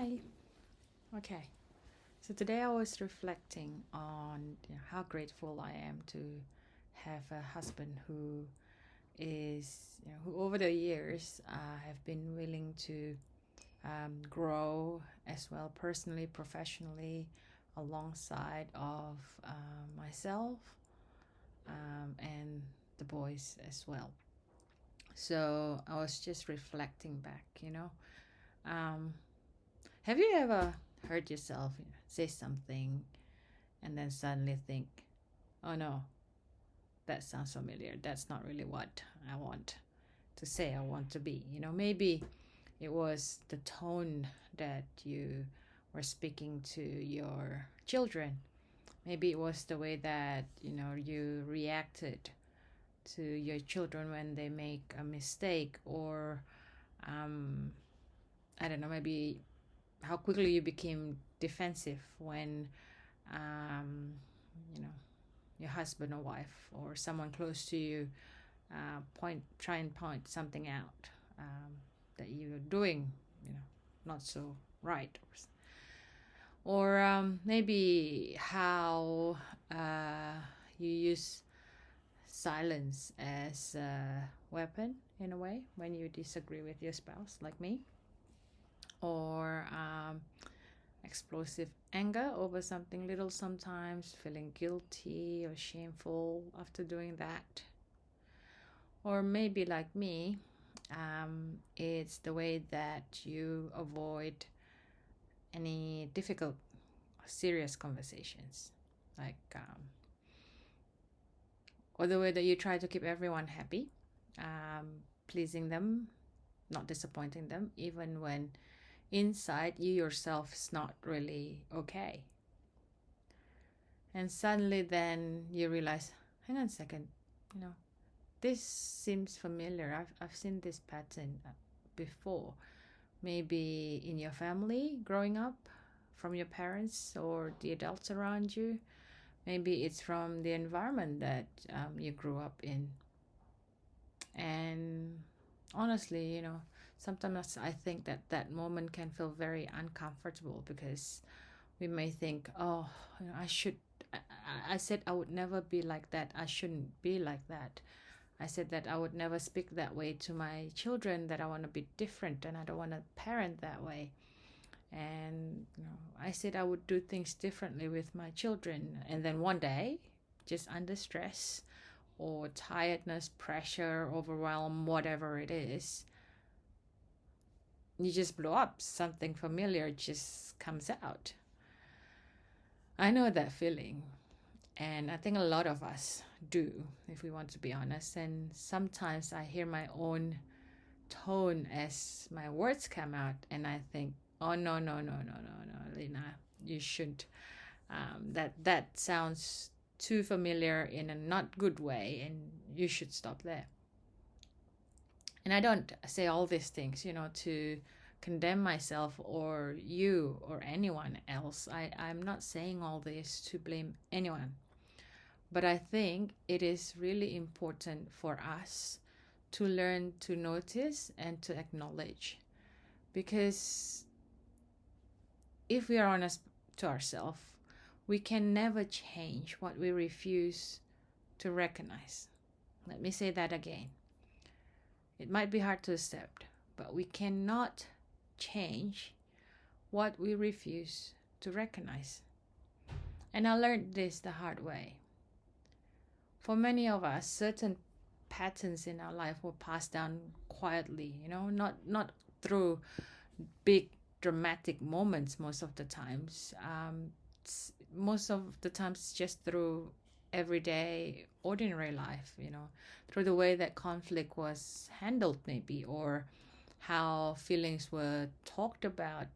Hi. Okay. So today I was reflecting on how grateful I am to have a husband who who over the years have been willing to grow as well personally, professionally, alongside of myself and the boys as well. So I was just reflecting back. Um, Have you ever heard yourself say something and then suddenly think, oh no, that sounds familiar. That's not really what I want to say, I want to be. Maybe it was the tone that you were speaking to your children. Maybe it was the way that, you reacted to your children when they make a mistake, or um, I don't know, maybe how quickly you became defensive when um, you know your husband or wife or someone close to you try and point something out that you're doing not so right, or maybe how you use silence as a weapon in a way when you disagree with your spouse, like me, or explosive anger over something little, sometimes feeling guilty or shameful after doing that. Or maybe, like me, it's the way that you avoid any difficult, serious conversations, like, or the way that you try to keep everyone happy, pleasing them, not disappointing them, even when inside you yourself is not really okay. And suddenly then you realize, hang on a second, this seems familiar. I've seen this pattern before. Maybe in your family growing up, from your parents or the adults around you. Maybe it's from the environment that you grew up in. And honestly, sometimes I think that that moment can feel very uncomfortable, because we may think, oh, I should. I said I would never be like that. I shouldn't be like that. I said that I would never speak that way to my children, that I want to be different and I don't want to parent that way. And I said I would do things differently with my children. And then one day, just under stress or tiredness, pressure, overwhelm, whatever it is, you just blow up. Something familiar just comes out. I know that feeling. And I think a lot of us do, if we want to be honest. And sometimes I hear my own tone as my words come out, and I think, oh, no, no, no, no, no, no, Lena, you shouldn't. That sounds too familiar in a not good way, and you should stop there. And I don't say all these things, to condemn myself or you or anyone else. I'm not saying all this to blame anyone. But I think it is really important for us to learn to notice and to acknowledge. Because if we are honest to ourselves, we can never change what we refuse to recognize. Let me say that again. It might be hard to accept, but we cannot change what we refuse to recognize. And I learned this the hard way. For many of us, certain patterns in our life were passed down quietly, not through big dramatic moments most of the times. Most of the times just through everyday ordinary life, through the way that conflict was handled, maybe, or how feelings were talked about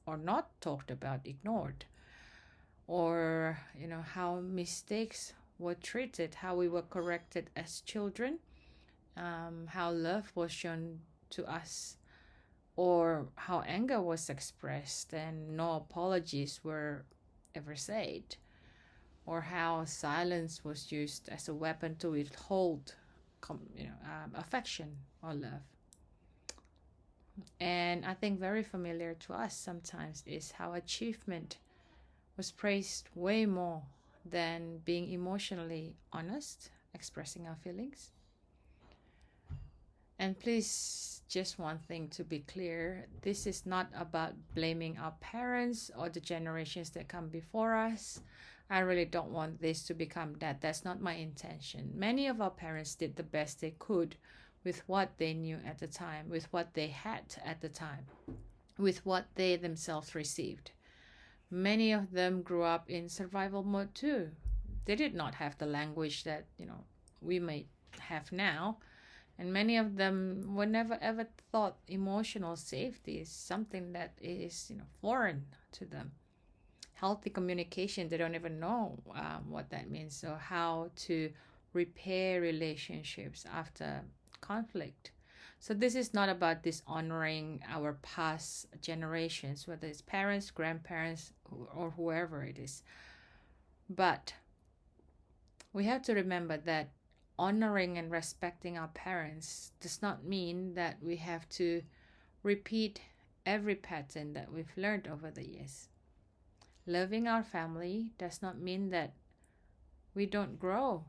or not talked about, ignored, or how mistakes were treated, how we were corrected as children, how love was shown to us, or how anger was expressed and no apologies were ever said, or how silence was used as a weapon to withhold affection or love. And I think very familiar to us sometimes is how achievement was praised way more than being emotionally honest, expressing our feelings. And please, just one thing to be clear, this is not about blaming our parents or the generations that come before us. I really don't want this to become that. That's not my intention. Many of our parents did the best they could with what they knew at the time, with what they had at the time, with what they themselves received. Many of them grew up in survival mode too. They did not have the language that, we may have now. And many of them were never ever thought emotional safety is something that is, foreign to them. Healthy communication, they don't even know what that means. So how to repair relationships after conflict. So this is not about dishonoring our past generations, whether it's parents, grandparents, or whoever it is. But we have to remember that honoring and respecting our parents does not mean that we have to repeat every pattern that we've learned over the years. Loving our family does not mean that we don't grow.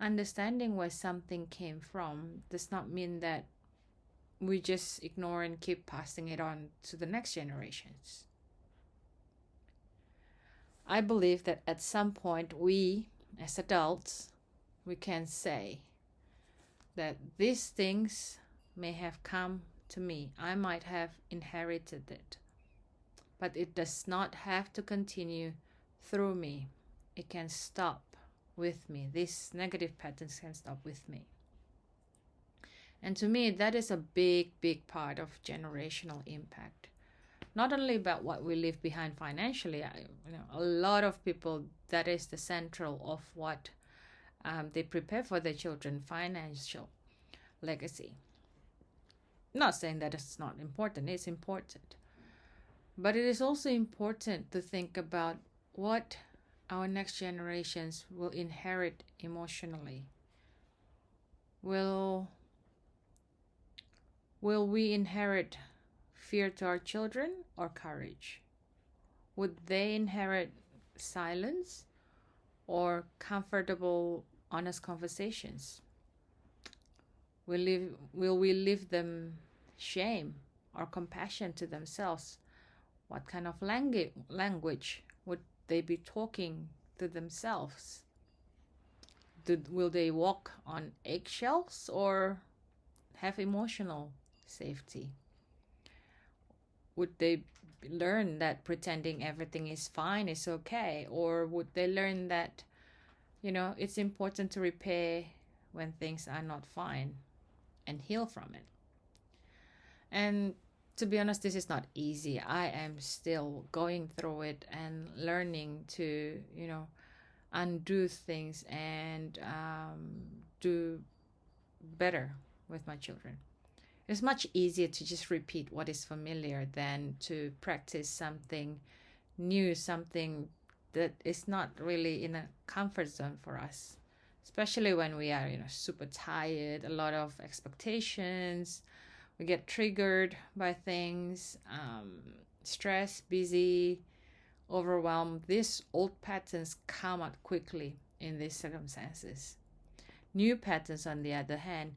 Understanding where something came from does not mean that we just ignore and keep passing it on to the next generations. I believe that at some point we, as adults, we can say that these things may have come to me. I might have inherited it, but it does not have to continue through me. It can stop with me. These negative patterns can stop with me. And to me, that is a big, big part of generational impact. Not only about what we leave behind financially, a lot of people, that is the central of what they prepare for their children, financial legacy. Not saying that it's not important, it's important. But it is also important to think about what our next generations will inherit emotionally. Will we inherit fear to our children or courage? Would they inherit silence or comfortable, honest conversations? Will we leave them shame or compassion to themselves? What kind of language would they be talking to themselves? Will they walk on eggshells or have emotional safety? Would they learn that pretending everything is fine is okay? Or would they learn that, it's important to repair when things are not fine and heal from it? And to be honest, this is not easy. I am still going through it and learning to, undo things and do better with my children. It's much easier to just repeat what is familiar than to practice something new, something that is not really in a comfort zone for us, especially when we are, super tired, a lot of expectations, we get triggered by things, stressed, busy, overwhelmed. These old patterns come out quickly in these circumstances. New patterns, on the other hand,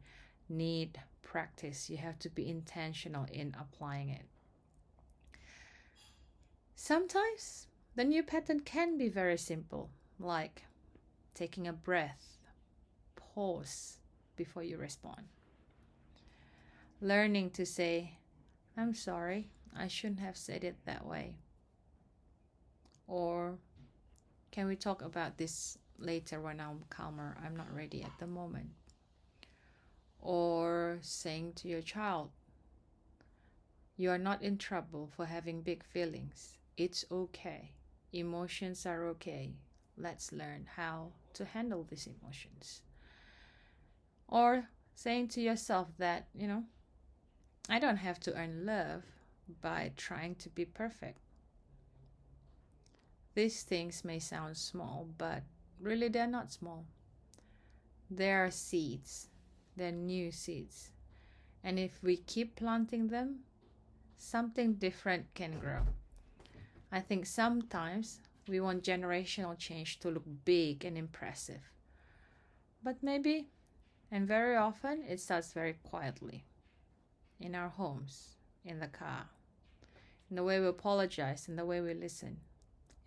need practice. You have to be intentional in applying it. Sometimes the new pattern can be very simple, like taking a breath, pause before you respond. Learning to say, I'm sorry, I shouldn't have said it that way. Or, can we talk about this later when I'm calmer? I'm not ready at the moment. Or saying to your child, you are not in trouble for having big feelings. It's okay. Emotions are okay. Let's learn how to handle these emotions. Or saying to yourself that, I don't have to earn love by trying to be perfect. These things may sound small, but really they're not small. They are seeds. They're new seeds. And if we keep planting them, something different can grow. I think sometimes we want generational change to look big and impressive. But maybe, and very often, it starts very quietly in our homes, in the car, in the way we apologize, in the way we listen,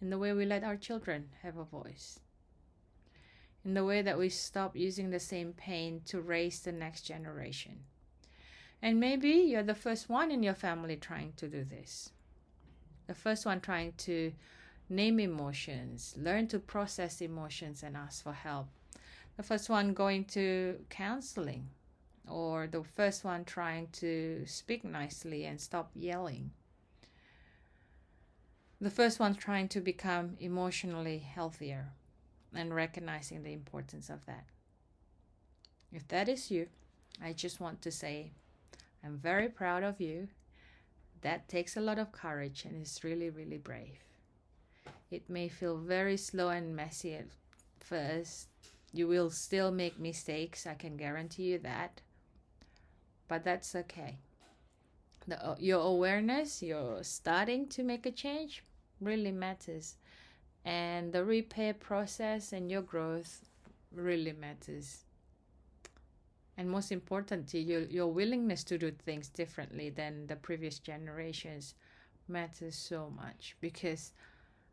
in the way we let our children have a voice, in the way that we stop using the same pain to raise the next generation. And maybe you're the first one in your family trying to do this. The first one trying to name emotions, learn to process emotions and ask for help. The first one going to counseling, or the first one trying to speak nicely and stop yelling. The first one trying to become emotionally healthier and recognizing the importance of that. If that is you, I just want to say I'm very proud of you. That takes a lot of courage and is really, really brave. It may feel very slow and messy at first. You will still make mistakes, I can guarantee you that. But that's okay. Your awareness, you're starting to make a change, really matters. And the repair process and your growth really matters. And most importantly, your willingness to do things differently than the previous generations matters so much, because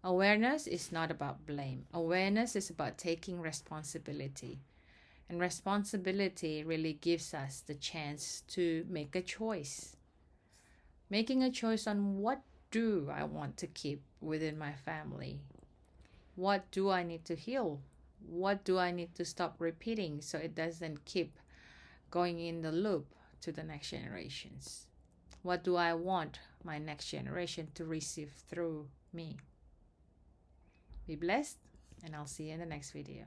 awareness is not about blame. Awareness is about taking responsibility. And responsibility really gives us the chance to make a choice. Making a choice on what do I want to keep within my family? What do I need to heal? What do I need to stop repeating so it doesn't keep going in the loop to the next generations? What do I want my next generation to receive through me? Be blessed, and I'll see you in the next video.